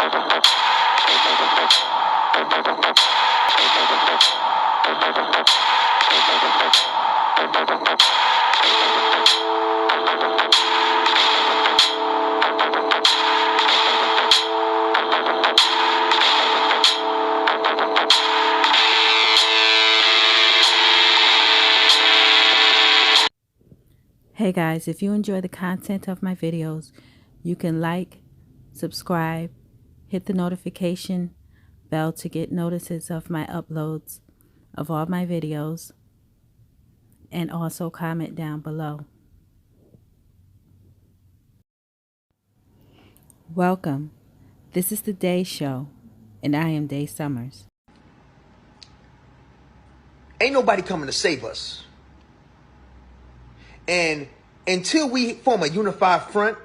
Hey guys, if you enjoy the content of my videos, you can like, subscribe, hit the notification bell to get notices of my uploads of all my videos, and also comment down below. Welcome. This is the Day Show, and I am Day Summers. Ain't nobody coming to save us. And until we form a unified front,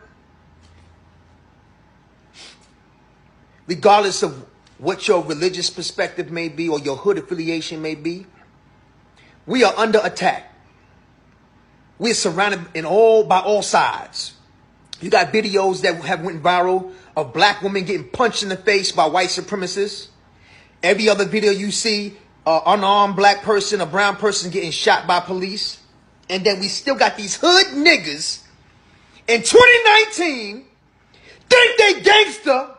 regardless of what your religious perspective may be or your hood affiliation may be, we are under attack. We're surrounded by all sides. You got videos that have went viral of black women getting punched in the face by white supremacists. Every other video you see, unarmed black person, a brown person getting shot by police. And then we still got these hood niggas in 2019 think they gangster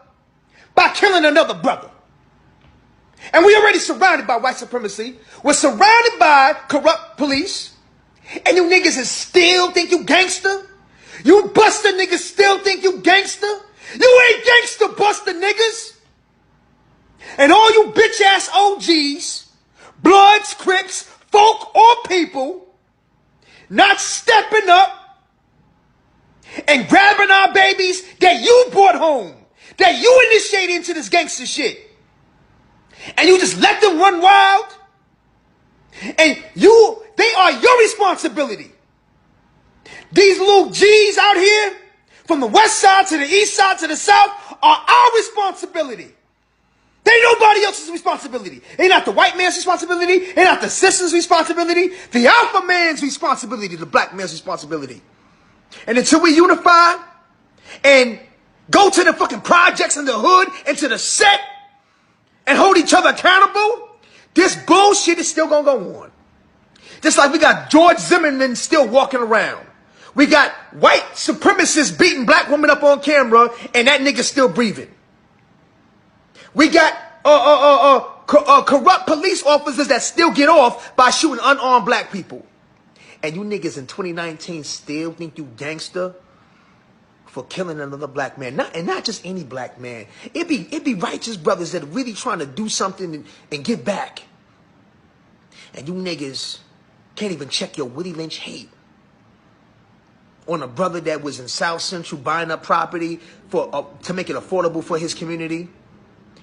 by killing another brother. And we already surrounded by white supremacy. We're surrounded by corrupt police. And you niggas still think you gangster? You buster niggas still think you gangster? You ain't gangster, buster niggas. And all you bitch ass OGs, Bloods, Crips, folk, or people not stepping up and grabbing our babies that you brought home, that you initiated into this gangster shit. And you just let them run wild. And they are your responsibility. These little G's out here, from the west side to the east side to the south, are our responsibility. They ain't nobody else's responsibility. They not the white man's responsibility. They not the sister's responsibility. The alpha man's responsibility, the black man's responsibility. And until we unify and go to the fucking projects in the hood and to the set and hold each other accountable, this bullshit is still gonna go on. Just like we got George Zimmerman still walking around. We got white supremacists beating black women up on camera, and that nigga still breathing. We got corrupt police officers that still get off by shooting unarmed black people. And you niggas in 2019 still think you gangster for killing another black man. Not just any black man. It be righteous brothers that are really trying to do something and give back. And you niggas can't even check your Willie Lynch hate on a brother that was in South Central buying up property to make it affordable for his community.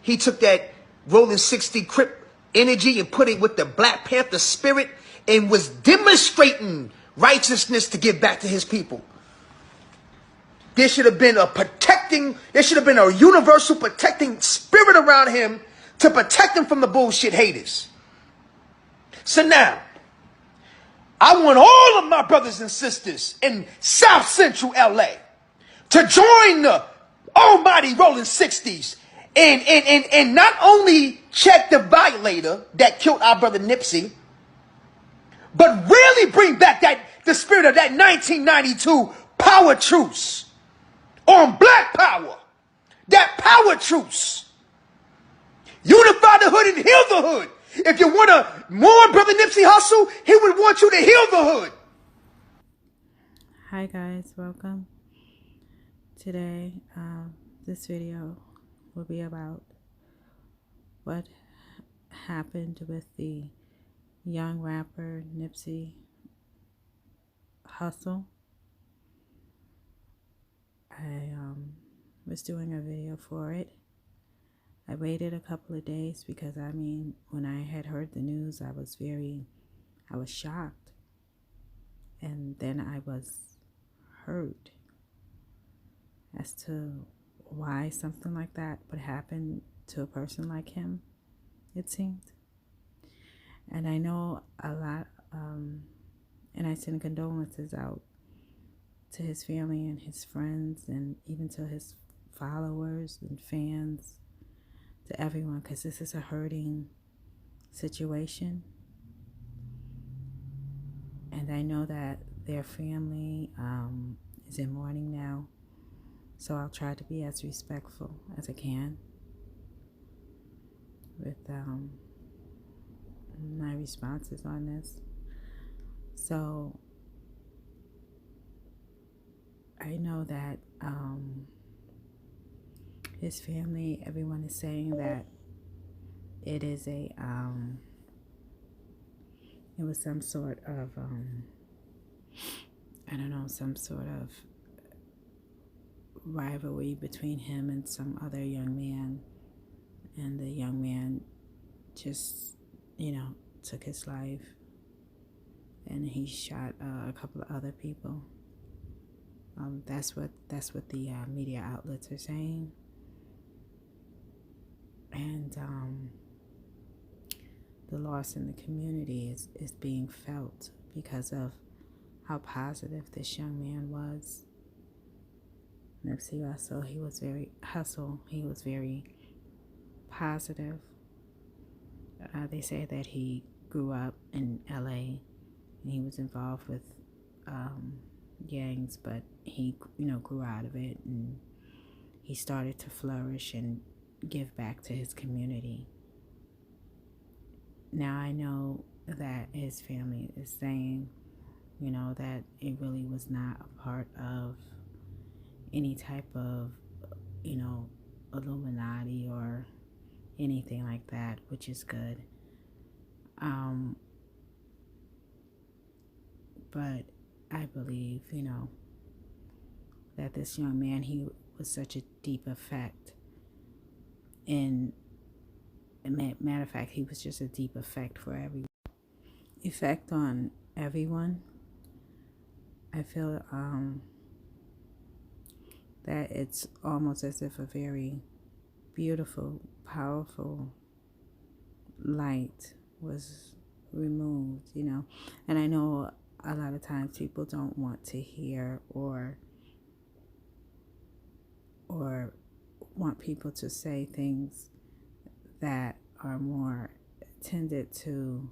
He took that Rolling 60 Crip energy and put it with the Black Panther spirit and was demonstrating righteousness to give back to his people. There should have been a universal protecting spirit around him to protect him from the bullshit haters. So now, I want all of my brothers and sisters in South Central LA to join the almighty Rolling 60s and not only check the violator that killed our brother Nipsey, but really bring back the spirit of that 1992 power truce on black power. That power truce. Unify the hood and heal the hood. If you want to mourn Brother Nipsey Hussle, he would want you to heal the hood. Hi guys, welcome. Today, this video will be about what happened with the young rapper Nipsey Hussle. I was doing a video for it. I waited a couple of days because, when I had heard the news, I was shocked. And then I was hurt as to why something like that would happen to a person like him, it seemed. And I know a lot, and I send condolences out to his family and his friends and even to his followers and fans, to everyone, because this is a hurting situation. And I know that their family is in mourning now, so I'll try to be as respectful as I can with my responses on this. So I know that his family, everyone is saying that it is it was some sort of I don't know, some sort of rivalry between him and some other young man, and the young man just, took his life, and he shot a couple of other people. That's what the media outlets are saying, and the loss in the community is being felt because of how positive this young man was. Nipsey Hussle, he was very positive. They say that he grew up in LA and he was involved with gangs, but he, grew out of it, and he started to flourish and give back to his community. Now I know that his family is saying, that it really was not a part of any type of, Illuminati or anything like that, which is good. But I believe, that this young man, he was such a deep effect. And matter of fact, he was just a deep effect on everyone. I feel that it's almost as if a very beautiful, powerful light was removed, And I know a lot of times people don't want to hear or want people to say things that are more tended to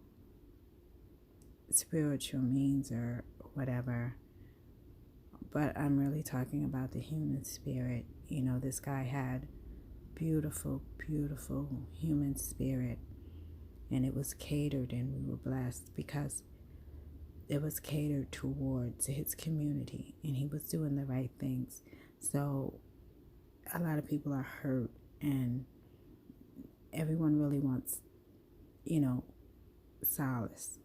spiritual means or whatever. But I'm really talking about the human spirit. This guy had beautiful, beautiful human spirit, and it was catered, and we were blessed because it was catered towards his community, and he was doing the right things. So a lot of people are hurt, and everyone really wants, solace,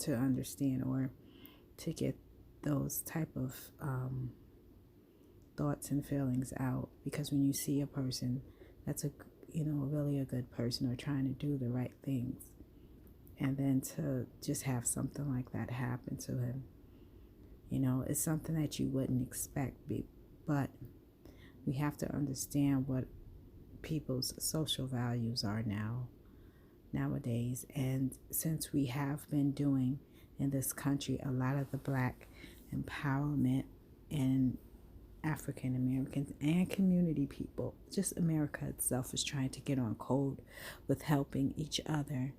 to understand or to get those type of thoughts and feelings out, because when you see a person that's really a good person or trying to do the right things, and then to just have something like that happen to him, it's something that you wouldn't expect. But we have to understand what people's social values are nowadays. And since we have been doing in this country a lot of the Black empowerment and African Americans and community people, just America itself is trying to get on code with helping each other.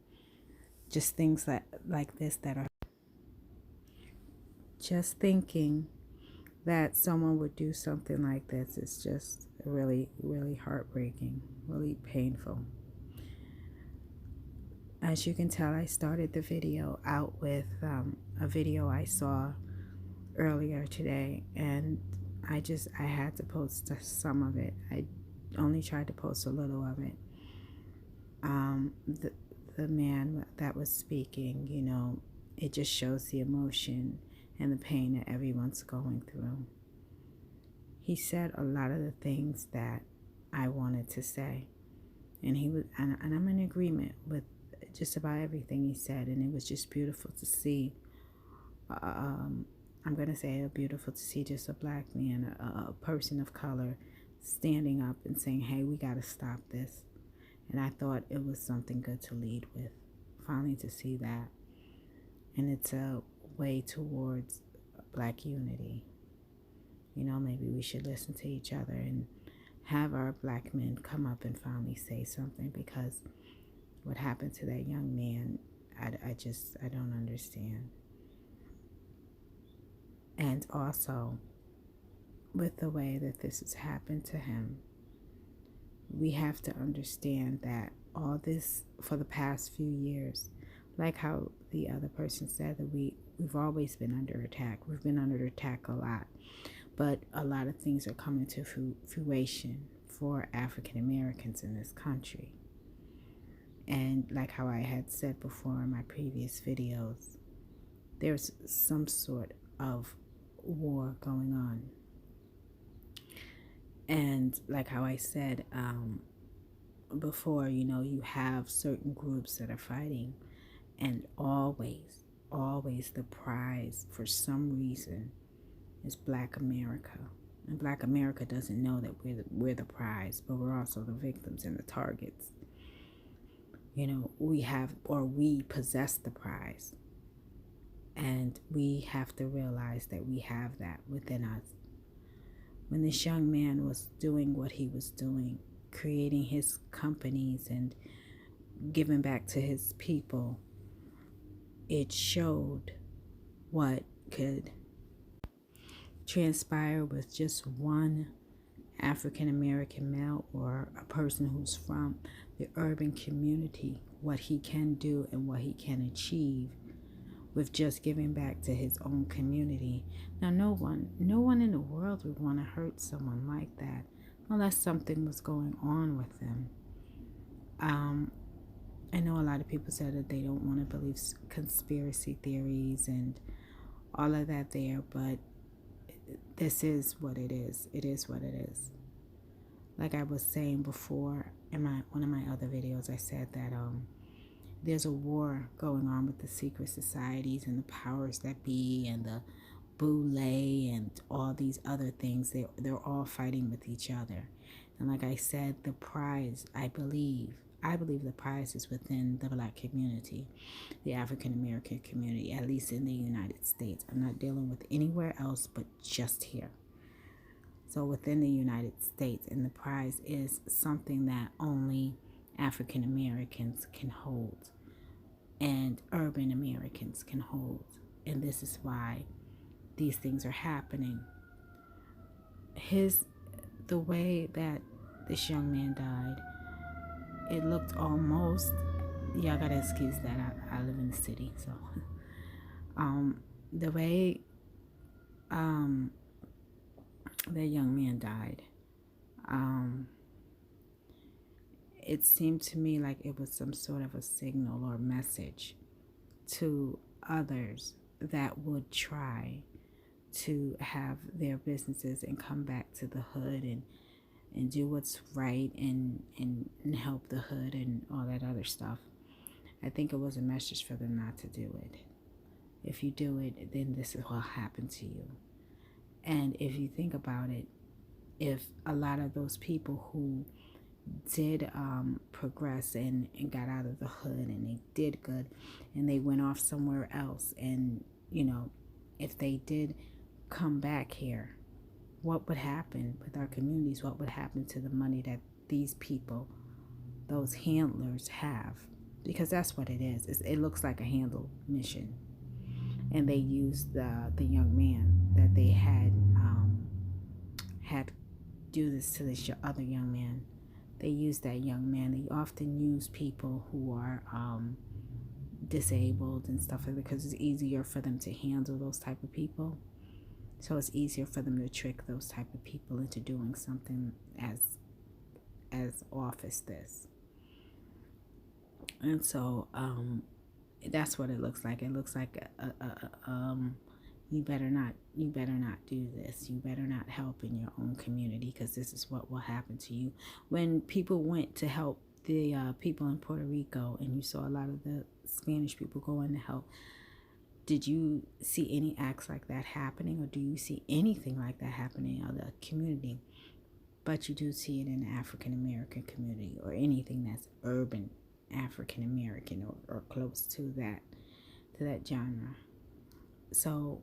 Just things like this that are just thinking that someone would do something like this is just really, really heartbreaking, really painful. As you can tell, I started the video out with a video I saw earlier today, and I had to post some of it. I only tried to post a little of it. The man that was speaking, it just shows the emotion and the pain that everyone's going through. He said a lot of the things that I wanted to say, and I'm in agreement with just about everything he said, and it was just beautiful to see. I'm gonna say beautiful to see just a Black man, a person of color, standing up and saying, "Hey, we gotta stop this." And I thought it was something good to lead with, finally to see that. And it's a way towards Black unity. Maybe we should listen to each other and have our black men come up and finally say something, because what happened to that young man, I don't understand. And also, with the way that this has happened to him, we have to understand that all this for the past few years, like how the other person said, that we've always been under attack. We've been under attack a lot, but a lot of things are coming to fruition for African Americans in this country. And like how I had said before in my previous videos, there's some sort of war going on. And like how I said before, you have certain groups that are fighting, and always the prize for some reason is Black America. And Black America doesn't know that we're the prize, but we're also the victims and the targets. We possess the prize. And we have to realize that we have that within us. When this young man was doing what he was doing, creating his companies and giving back to his people, it showed what could transpire with just one African American male or a person who's from the urban community, what he can do and what he can achieve with just giving back to his own community. Now, no one in the world would want to hurt someone like that unless something was going on with them. I know a lot of people said that they don't want to believe conspiracy theories and all of that there, but this is what it is. It is what it is. Like I was saying before in one of my other videos, I said that there's a war going on with the secret societies and the powers that be and the boule and all these other things. They're all fighting with each other. And like I said, the prize, I believe the prize is within the Black community, the African American community, at least in the United States. I'm not dealing with anywhere else but just here. So within the United States, and the prize is something that only African Americans can hold and urban Americans can hold. And this is why these things are happening. The way that this young man died, it looked almost, y'all gotta excuse that, I live in the city, so the way that young man died, it seemed to me like it was some sort of a signal or message to others that would try to have their businesses and come back to the hood and do what's right and help the hood and all that other stuff. I think it was a message for them not to do it. If you do it, then this is what will happen to you. And if you think about it, if a lot of those people who did progress and got out of the hood and they did good and they went off somewhere else, and if they did come back here, what would happen with our communities? What would happen to the money that these people, those handlers, have? Because that's what it is. It looks like a handle mission. And they used the young man that they had do this to this other young man. They used that young man. They often use people who are disabled and stuff like that, because it's easier for them to handle those type of people. So it's easier for them to trick those type of people into doing something as off as this. And so that's what it looks like. It looks like you better not do this. You better not help in your own community, because this is what will happen to you. When people went to help the people in Puerto Rico, and you saw a lot of the Spanish people go in to help, did you see any acts like that happening, or do you see anything like that happening in other community? But you do see it in the African American community, or anything that's urban African American or close to that genre. So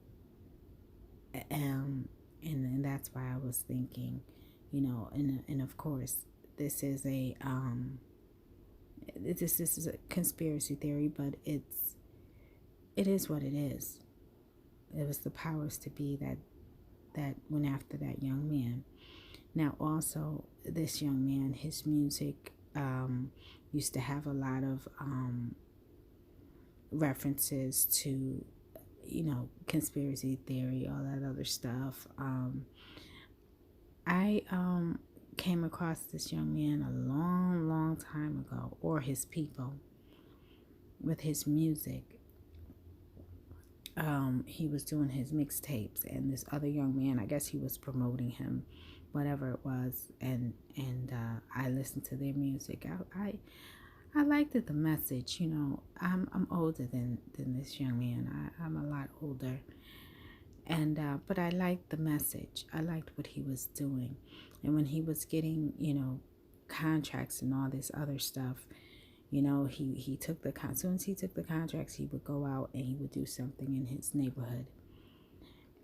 and that's why I was thinking, and of course, this is a this is a conspiracy theory, but it is what it is. It was the powers to be that went after that young man. Now, also, this young man, his music used to have a lot of references to, conspiracy theory, all that other stuff. I came across this young man a long, long time ago, or his people, with his music. He was doing his mixtapes, and this other young man, I guess he was promoting him, whatever it was, and I listened to their music. I liked it, the message. I'm older than this young man. I'm a lot older, and but I liked the message. I liked what he was doing, and when he was getting contracts and all this other stuff, he took the as soon as he took the contracts, he would go out and he would do something in his neighborhood,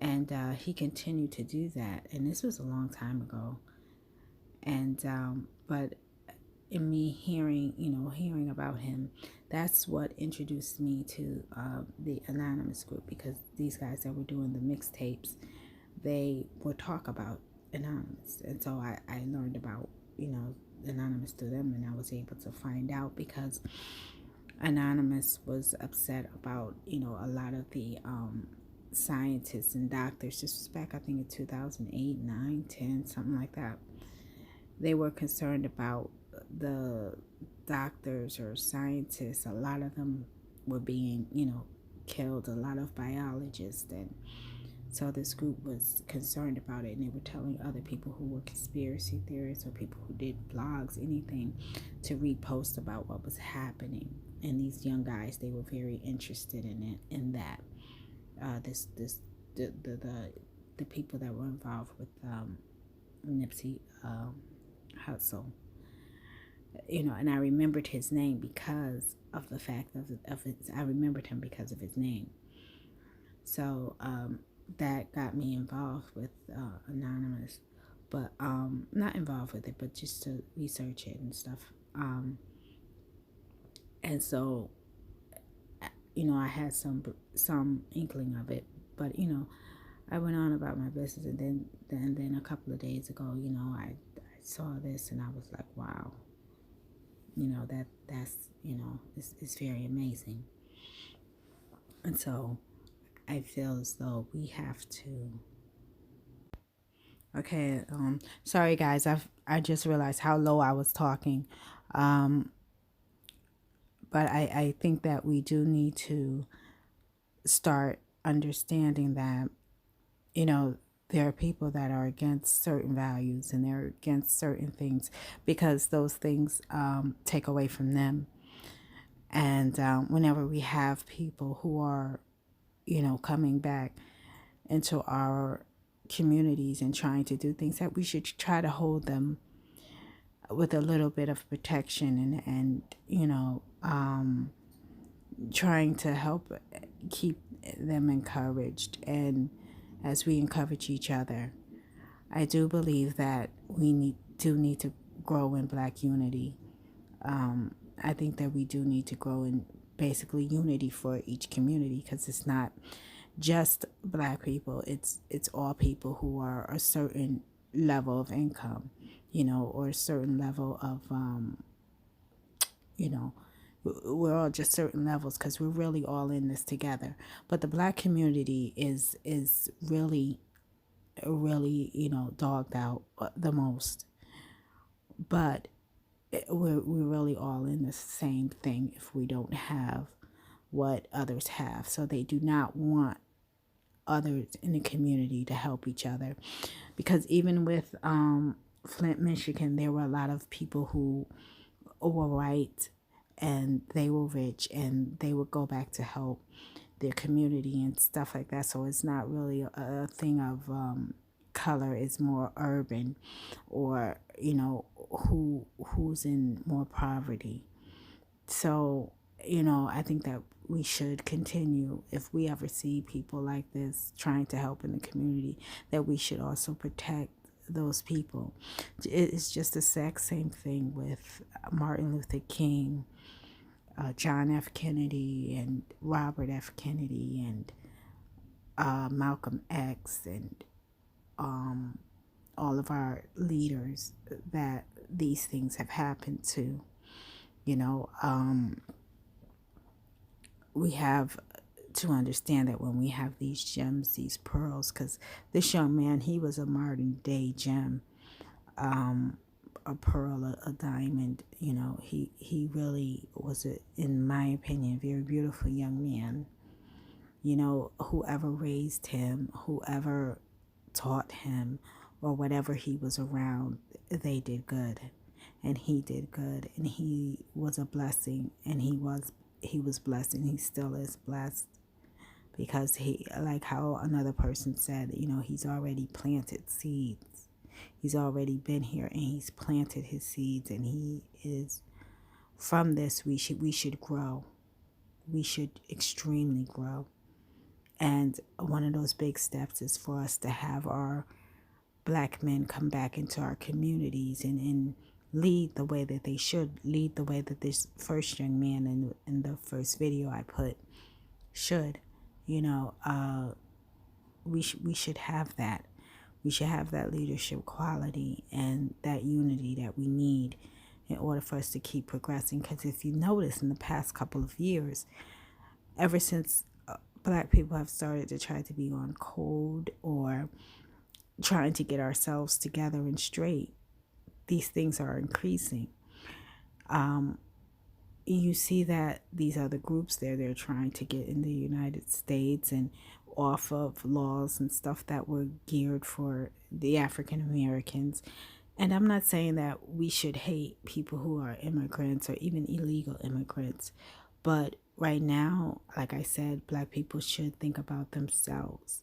and he continued to do that. And this was a long time ago, and but in me hearing about him, that's what introduced me to the Anonymous group, because these guys that were doing the mixtapes, they would talk about Anonymous, and so I learned about Anonymous through them, and I was able to find out because Anonymous was upset about a lot of the scientists and doctors. This was back, I think, in 2008, 9, 10, something like that. They were concerned about the doctors or scientists. A lot of them were being killed, a lot of biologists, and so this group was concerned about it, and they were telling other people who were conspiracy theorists or people who did blogs, anything, to repost about what was happening. And these young guys, they were very interested in it, in that. The people that were involved with Nipsey Hussle, and I remembered his name because of the fact of his. I remembered him because of his name. So that got me involved with Anonymous, but not involved with it, but just to research it and stuff. And so, I had some inkling of it, but I went on about my business, and then a couple of days ago, I saw this, and I was like, wow, that's it's very amazing. And so I feel as though we have to. Okay, sorry guys, I just realized how low I was talking, but I think that we do need to start understanding that there are people that are against certain values, and they're against certain things because those things take away from them. And whenever we have people who are coming back into our communities and trying to do things, that we should try to hold them with a little bit of protection, and trying to help keep them encouraged, and as we encourage each other. I do believe that we need to grow in Black unity. I think that we do need to grow in basically unity for each community, because it's not just Black people, it's all people who are a certain level of income, or a certain level of we're all just certain levels, because we're really all in this together. But the Black community is really dogged out the most, but we're really all in the same thing if we don't have what others have. So they do not want others in the community to help each other, because even with Flint, Michigan, there were a lot of people who were white, and they were rich, and they would go back to help their community and stuff like that. So it's not really a thing of color. It's more urban, or who's in more poverty. So I think that we should continue, if we ever see people like this trying to help in the community, that we should also protect those people. It's just the exact same thing with Martin Luther King, John F. Kennedy, and Robert F. Kennedy, and Malcolm X, and all of our leaders that these things have happened to. You know, we have to understand that when we have these gems, these pearls, because this young man, he was a modern day gem, a pearl, a diamond. You know, he really was, in my opinion, a very beautiful young man. You know, whoever raised him, whoever taught him, or whatever he was around, they did good, and he did good, and he was a blessing, and he was blessed, and he still is blessed, because he, like how another person said, you know, he's already planted seeds. He's already been here, and he's planted his seeds, and he is, from this we should grow. We should extremely grow. And one of those big steps is for us to have our Black men come back into our communities and lead the way that they should, lead the way that this first young man in the first video I put should. You know, we should have that. We should have that leadership quality and that unity that we need in order for us to keep progressing. Because if you notice, in the past couple of years, ever since Black people have started to try to be on code or trying to get ourselves together and straight, these things are increasing. You see that these other groups they're trying to get in the United States and off of laws and stuff that were geared for the African Americans. And I'm not saying that we should hate people who are immigrants or even illegal immigrants, but right now, like I said, Black people should think about themselves.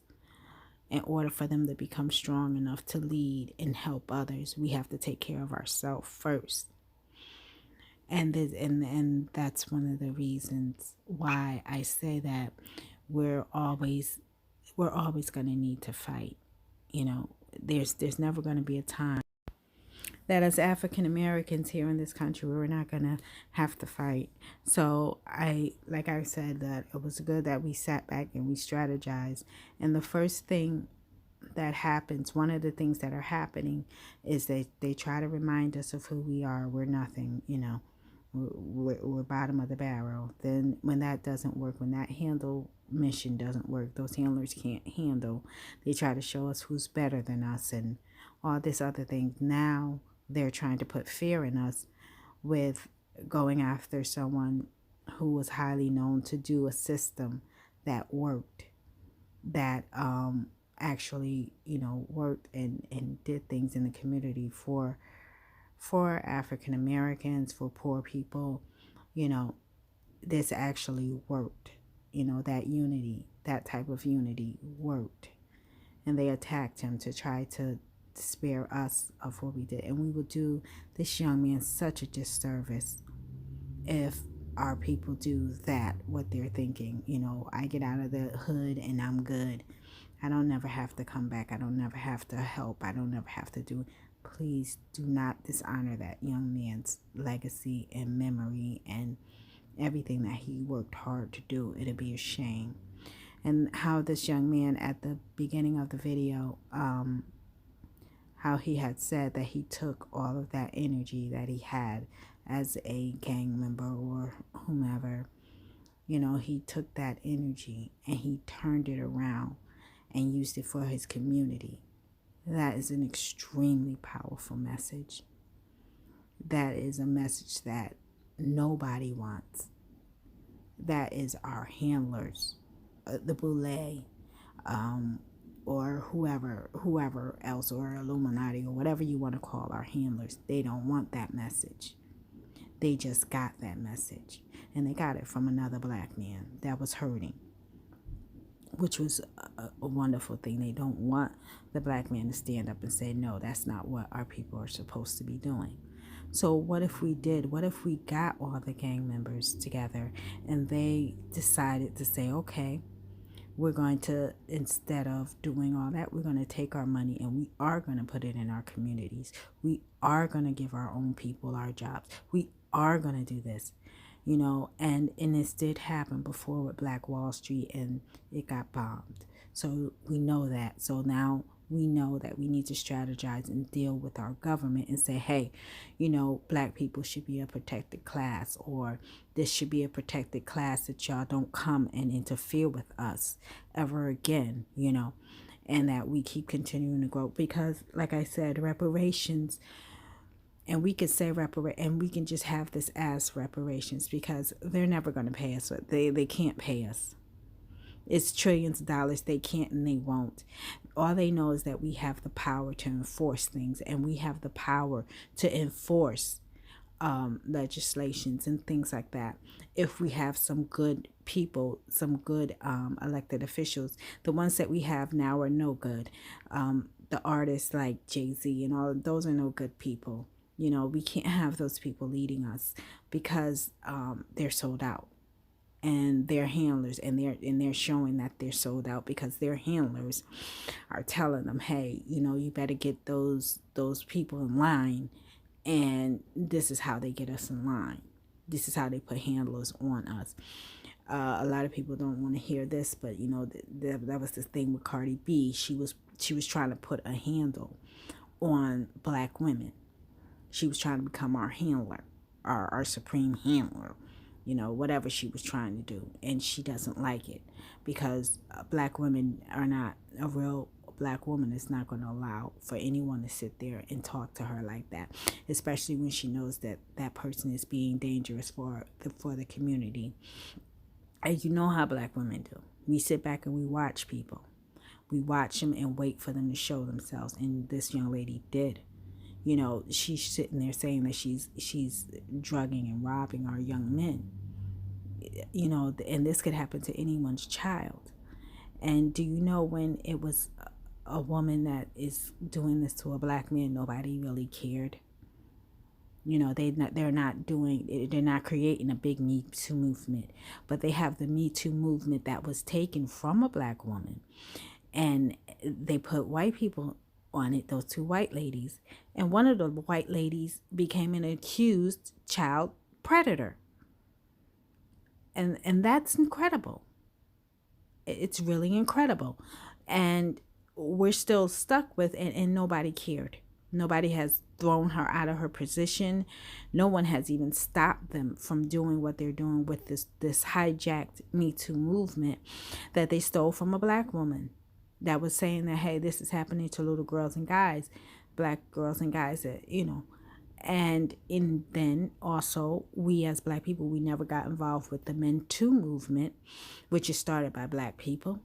In order for them to become strong enough to lead and help others, we have to take care of ourselves first. And that's one of the reasons why I say that we're always going to need to fight. You know, there's never going to be a time that as African Americans here in this country, we're not going to have to fight. So like I said, that it was good that we sat back and we strategized. And the first thing that happens, one of the things that are happening, is that they try to remind us of who we are. We're nothing, you know. We're bottom of the barrel. Then when that doesn't work, when that handle mission doesn't work, those handlers can't handle, they try to show us who's better than us and all this other thing. Now they're trying to put fear in us with going after someone who was highly known to do a system that worked, that actually, you know, worked and did things in the community for African Americans, for poor people. You know, this actually worked. You know, that unity, that type of unity worked. And they attacked him to try to spare us of what we did. And we would do this young man such a disservice if our people do that, what they're thinking. You know, I get out of the hood and I'm good. I don't never have to come back. I don't never have to help. I don't never have to do. Please do not dishonor that young man's legacy and memory and everything that he worked hard to do. It'll be a shame. And how this young man at the beginning of the video, how he had said that he took all of that energy that he had as a gang member or whomever, you know, he took that energy and he turned it around and used it for his community. That is an extremely powerful message. That is a message that nobody wants. That is our handlers, the Boule, or whoever else, or Illuminati, or whatever you want to call our handlers. They don't want that message. They just got that message, and they got it from another Black man that was hurting, which was a wonderful thing. They don't want the Black man to stand up and say, no, that's not what our people are supposed to be doing. So what if we did? What if we got all the gang members together and they decided to say, okay, we're going to, instead of doing all that, we're going to take our money and we are going to put it in our communities. We are going to give our own people our jobs. We are going to do this, and this did happen before with Black Wall Street, and it got bombed. So we know that. So now we know that we need to strategize and deal with our government and say, hey, black people should be a protected class, or this should be a protected class, that y'all don't come and interfere with us ever again, and that we keep continuing to grow. Because, like I said, reparations, and we could say and we can just have this as reparations, because they're never going to pay us. They can't pay us. It's trillions of dollars. They can't and they won't. All they know is that we have the power to enforce things, and we have the power to enforce legislations and things like that. If we have some good people, some good elected officials. The ones that we have now are no good. The artists like Jay-Z and all of those are no good people. We can't have those people leading us, because they're sold out, and they're handlers, and they're showing that they're sold out, because their handlers are telling them, hey, you better get those people in line, and this is how they get us in line. This is how they put handlers on us. A lot of people don't want to hear this, but that was the thing with Cardi B. She was trying to put a handle on black women. She was trying to become our handler, our supreme handler, whatever she was trying to do. And she doesn't like it, because black women are not, a real black woman is not going to allow for anyone to sit there and talk to her like that, especially when she knows that that person is being dangerous for the community. And you know how black women do. We sit back and we watch people. We watch them and wait for them to show themselves. And this young lady did. She's sitting there saying that she's drugging and robbing our young men. And this could happen to anyone's child. And do you know, when it was a woman that is doing this to a black man, nobody really cared. They're not creating a big Me Too movement, but they have the Me Too movement that was taken from a black woman, and they put white people on it, those two white ladies, and one of the white ladies became an accused child predator. And that's incredible. It's really incredible. And we're still stuck with it, and nobody cared. Nobody has thrown her out of her position. No one has even stopped them from doing what they're doing with this hijacked Me Too movement that they stole from a black woman that was saying that, hey, this is happening to little girls and guys, black girls and guys, that, And then also, we as black people, we never got involved with the Men Too movement, which is started by black people,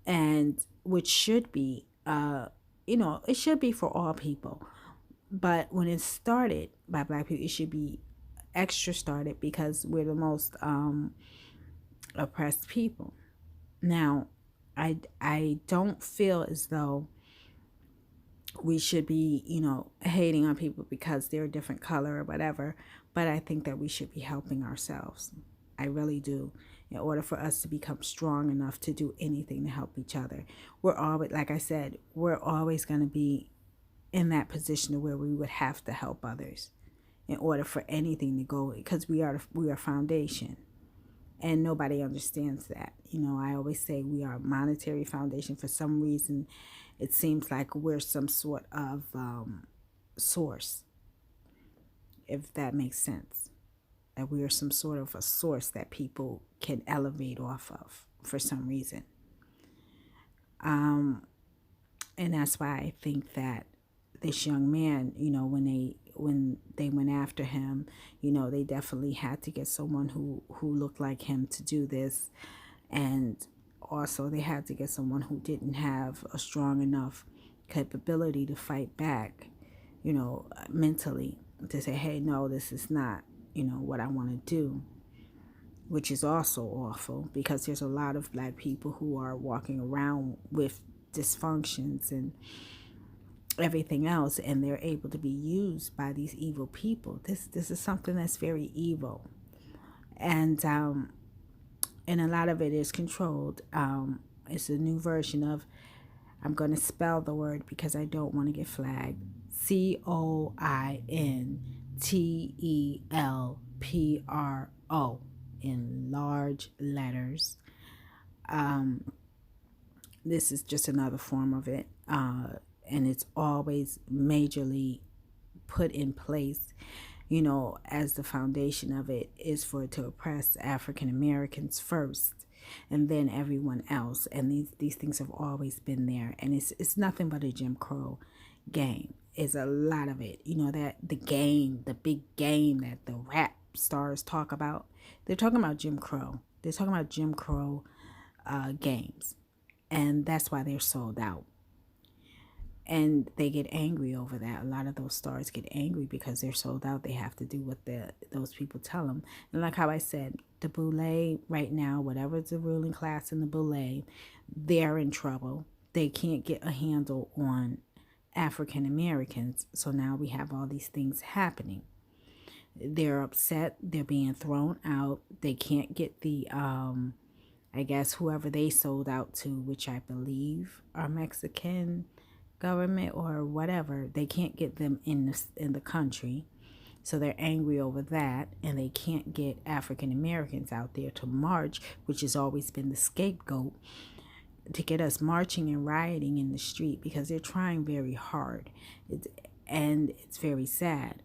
and which should be, it should be for all people. But when it's started by black people, it should be extra started, because we're the most oppressed people. Now, I don't feel as though we should be, hating on people because they're a different color or whatever. But I think that we should be helping ourselves. I really do. In order for us to become strong enough to do anything to help each other. We're always, like I said, we're always going to be in that position where we would have to help others in order for anything to go, because we are foundation. And nobody understands that. I always say we are a monetary foundation. For some reason, it seems like we're some sort of source, if that makes sense. That we are some sort of a source that people can elevate off of for some reason. And that's why I think that this young man, when they went after him, they definitely had to get someone who looked like him to do this. And also they had to get someone who didn't have a strong enough capability to fight back, mentally, to say, hey, no, this is not, what I want to do, which is also awful, because there's a lot of black people who are walking around with dysfunctions and everything else, and they're able to be used by these evil people. This is something that's very evil. And and a lot of it is controlled. It's a new version of, I'm going to spell the word because I don't want to get flagged. COINTELPRO in large letters. This is just another form of it. And it's always majorly put in place, as the foundation of it is for it to oppress African Americans first and then everyone else. And these things have always been there. And it's nothing but a Jim Crow game. It's a lot of it. That the big game that the rap stars talk about. They're talking about Jim Crow. They're talking about Jim Crow games. And that's why they're sold out. And they get angry over that. A lot of those stars get angry because they're sold out. They have to do what those people tell them. And like how I said, the boule right now, whatever's the ruling class in the boule, they're in trouble. They can't get a handle on African Americans. So now we have all these things happening. They're upset. They're being thrown out. They can't get the, I guess, whoever they sold out to, which I believe are Mexican government or whatever. They can't get them in the country. So they're angry over that, and they can't get African Americans out there to march, which has always been the scapegoat, to get us marching and rioting in the street, because they're trying very hard. It's very sad.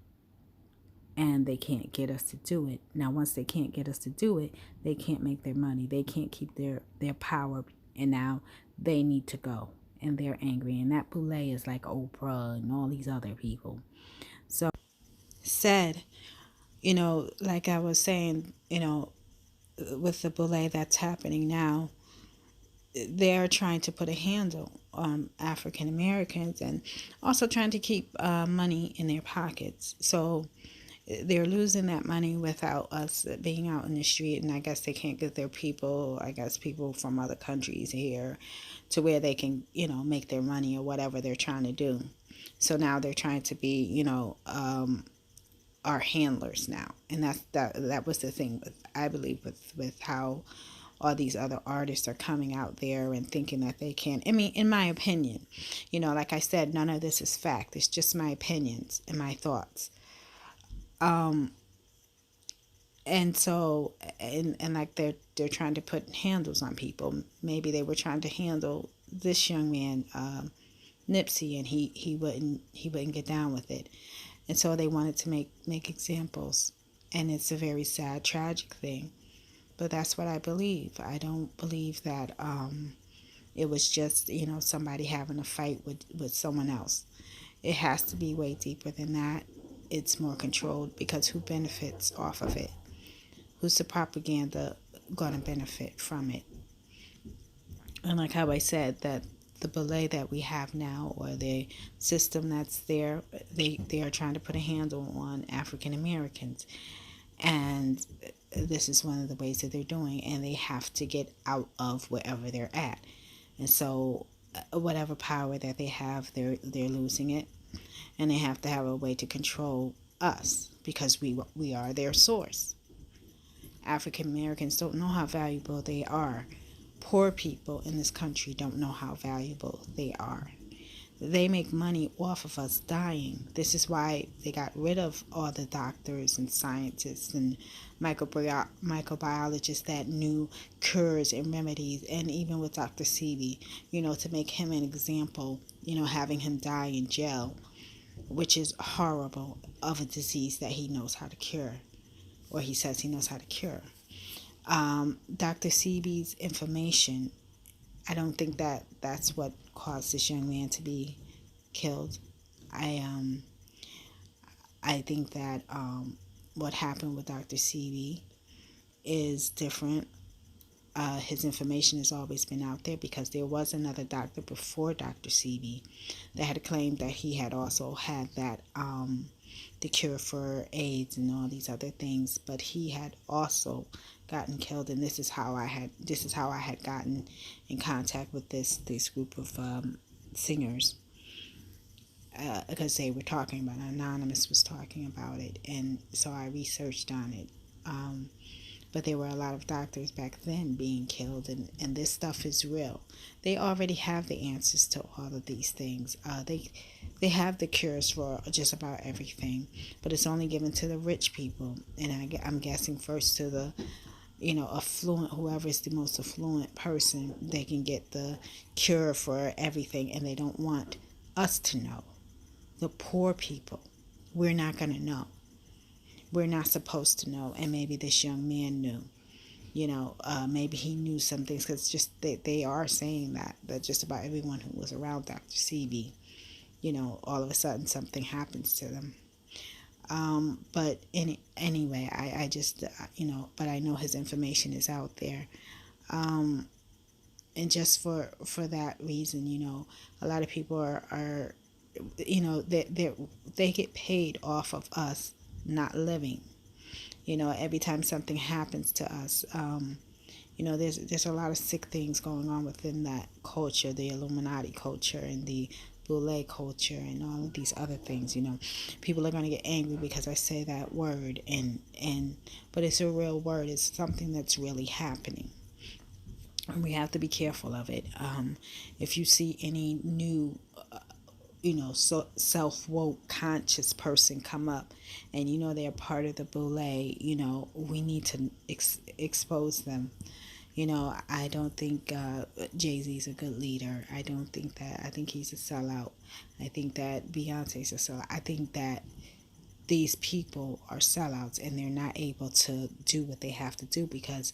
And they can't get us to do it. Now, once they can't get us to do it, they can't make their money. They can't keep their power, and now they need to go. And they're angry. And that boule is like Oprah and all these other people. So, said, like I was saying, with the boule that's happening now, they're trying to put a handle on African Americans and also trying to keep money in their pockets. So they're losing that money without us being out in the street. And I guess they can't get their people, people from other countries here to where they can, make their money or whatever they're trying to do. So now they're trying to be, our handlers now. And that was the thing, I believe, with how all these other artists are coming out there and thinking that they can. I mean, in my opinion, like I said, none of this is fact. It's just my opinions and my thoughts. And so, and like they're trying to put handles on people. Maybe they were trying to handle this young man, Nipsey, and he wouldn't get down with it. And so they wanted to make examples. And it's a very sad, tragic thing. But that's what I believe. I don't believe that it was just, somebody having a fight with someone else. It has to be way deeper than that. It's more controlled, because who benefits off of it? Who's the propaganda going to benefit from it? And like how I said, that the belay that we have now, or the system that's there, they are trying to put a handle on African Americans. And this is one of the ways that they're doing, and they have to get out of wherever they're at. And so whatever power that they have, they're losing it. And they have to have a way to control us, because we are their source. African Americans don't know how valuable they are. Poor people in this country don't know how valuable they are. They make money off of us dying. This is why they got rid of all the doctors and scientists and microbiologists that knew cures and remedies, and even with Dr. Sebi, to make him an example, having him die in jail, which is horrible, of a disease that he knows how to cure, or he says he knows how to cure. Dr. Sebi's information, I don't think that's what caused this young man to be killed. I think that what happened with Dr. Sebi is different. His information has always been out there, because there was another doctor before Dr. Sebi that had claimed that he had also had that the cure for AIDS and all these other things, but he had also gotten killed. And this is how I had gotten in contact with this group of singers, because they were talking about it. Anonymous was talking about it, and so I researched on it. but there were a lot of doctors back then being killed, and this stuff is real. They already have the answers to all of these things. They have the cures for just about everything, but it's only given to the rich people, and I'm guessing first to the affluent, whoever is the most affluent person, they can get the cure for everything, and they don't want us to know. The poor people, we're not going to know. We're not supposed to know, and maybe this young man knew. Maybe he knew some things, because just they are saying that just about everyone who was around Dr. Sebi, all of a sudden something happens to them. But anyway, I just, but I know his information is out there. And just for that reason, a lot of people are they get paid off of us not living. Every time something happens to us, there's a lot of sick things going on within that culture, the Illuminati culture and the Boule culture and all of these other things. People are going to get angry because I say that word, but it's a real word. It's something that's really happening, and we have to be careful of it. If you see any new self-woke conscious person come up, and they're part of the Boule, we need to expose them. I don't think Jay-Z's a good leader. I don't think that. I think he's a sellout. I think that Beyonce's a sellout. I think that these people are sellouts, and they're not able to do what they have to do because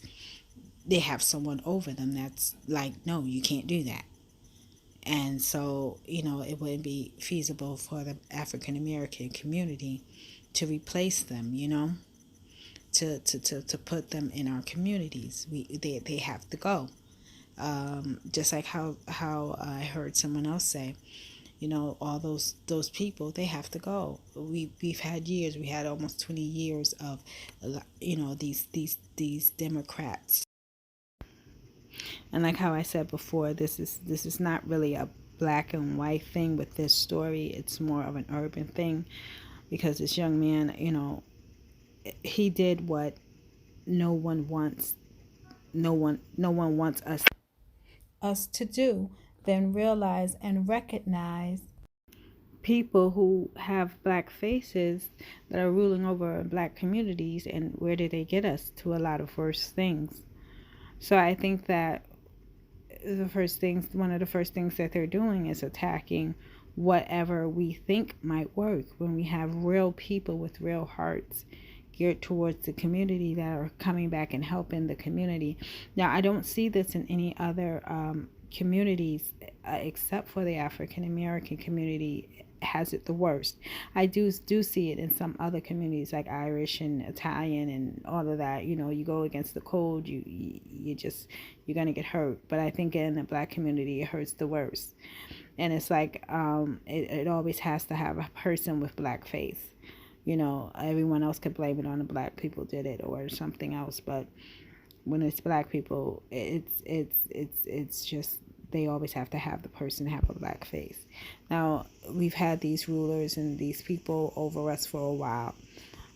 they have someone over them that's like, no, you can't do that. And so, it wouldn't be feasible for the African American community to replace them, to put them in our communities. They have to go. Just like how I heard someone else say, all those people, they have to go. We've had years. We had almost 20 years of, these Democrats. And like how I said before, this is not really a black and white thing with this story. It's more of an urban thing, because this young man, he did what no one wants us to do, then realize and recognize people who have black faces that are ruling over black communities, and where did they get us to? A lot of worse things. So I think that one of the first things that they're doing is attacking whatever we think might work, when we have real people with real hearts geared towards the community that are coming back and helping the community. Now, I don't see this in any other communities except for the African American community has it the worst. I do see it in some other communities like Irish and Italian and all of that. You go against the code, you're gonna get hurt. But I think in the black community it hurts the worst. And it's like it always has to have a person with black face. Everyone else could blame it on the black people did it or something else, but when it's black people, it's just, they always have to have the person have a black face. Now, we've had these rulers and these people over us for a while,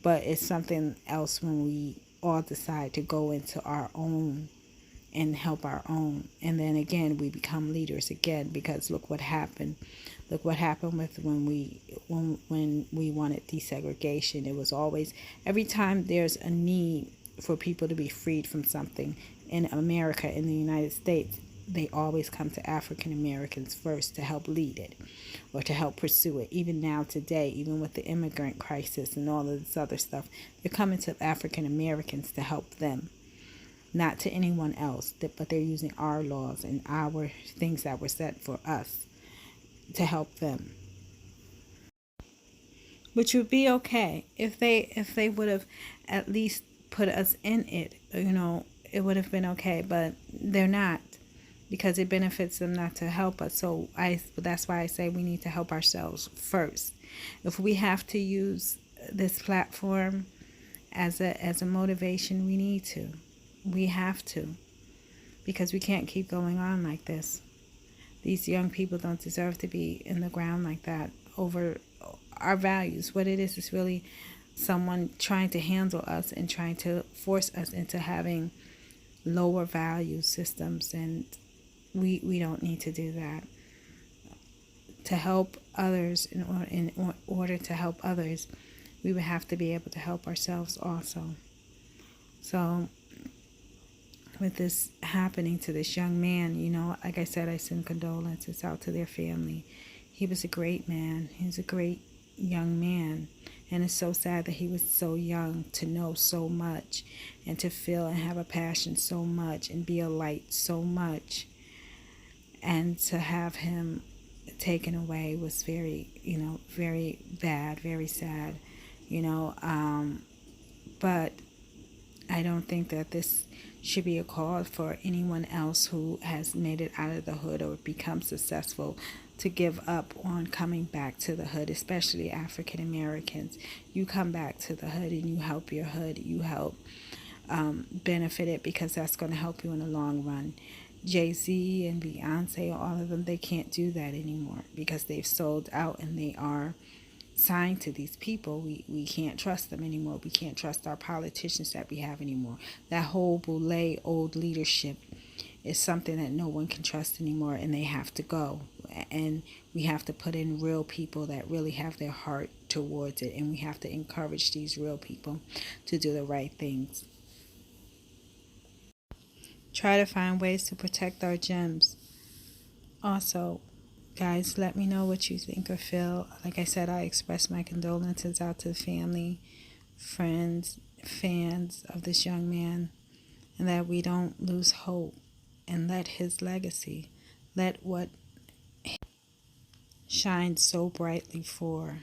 but it's something else when we all decide to go into our own and help our own. And then again, we become leaders again, because look what happened. Look what happened with when we wanted desegregation. It was always, every time there's a need for people to be freed from something in America, in the United States, they always come to African Americans first to help lead it or to help pursue it. Even now today, even with the immigrant crisis and all of this other stuff, they're coming to African Americans to help them, not to anyone else, but they're using our laws and our things that were set for us to help them. Which would be okay if they would have at least put us in it, it would have been okay, but they're not, because it benefits them not to help us. So that's why I say we need to help ourselves first. If we have to use this platform as a motivation, we have to, because we can't keep going on like this. These young people don't deserve to be in the ground like that over our values. What it is really someone trying to handle us and trying to force us into having lower value systems, and we don't need to do that. To help others, in order to help others, we would have to be able to help ourselves also. So with this happening to this young man, like I said, I send condolences out to their family. He was a great man. He was a great young man. And it's so sad that he was so young to know so much and to feel and have a passion so much and be a light so much. And to have him taken away was very, very bad, very sad, but I don't think that this should be a call for anyone else who has made it out of the hood or become successful to give up on coming back to the hood, especially African Americans. You come back to the hood and you help your hood, you help benefit it, because that's going to help you in the long run. Jay-Z and Beyonce, all of them, they can't do that anymore because they've sold out and they are signed to these people. We can't trust them anymore. We can't trust our politicians that we have anymore. That whole boule old leadership is something that no one can trust anymore, and they have to go. And we have to put in real people that really have their heart towards it, and we have to encourage these real people to do the right things. Try to find ways to protect our gems. Also, guys, let me know what you think or feel. Like I said, I express my condolences out to the family, friends, fans of this young man, and that we don't lose hope, and let his legacy, let what he shined so brightly for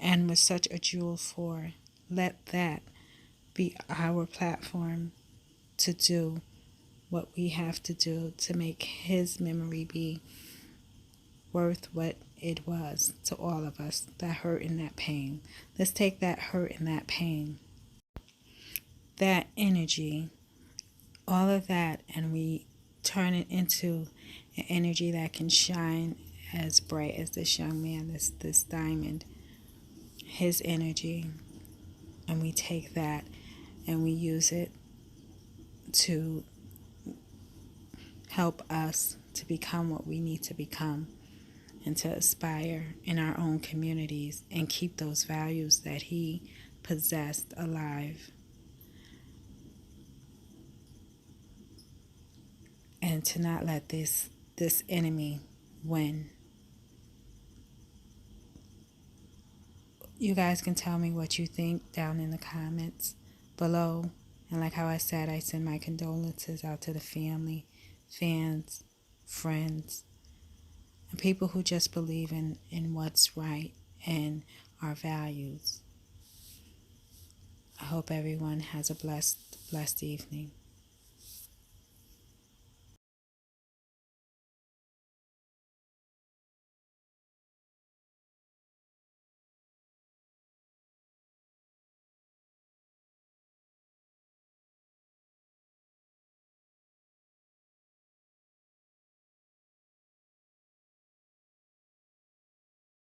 and was such a jewel for, let that be our platform to do what we have to do to make his memory be worth what it was to all of us, that hurt and that pain. Let's take that hurt and that pain, that energy, all of that, and we turn it into an energy that can shine as bright as this young man, this diamond, his energy, and we take that and we use it to help us to become what we need to become, and to aspire in our own communities and keep those values that he possessed alive, and to not let this enemy win. You guys can tell me what you think down in the comments below. And like how I said, I send my condolences out to the family, fans, friends, and people who just believe in what's right and our values. I hope everyone has a blessed evening.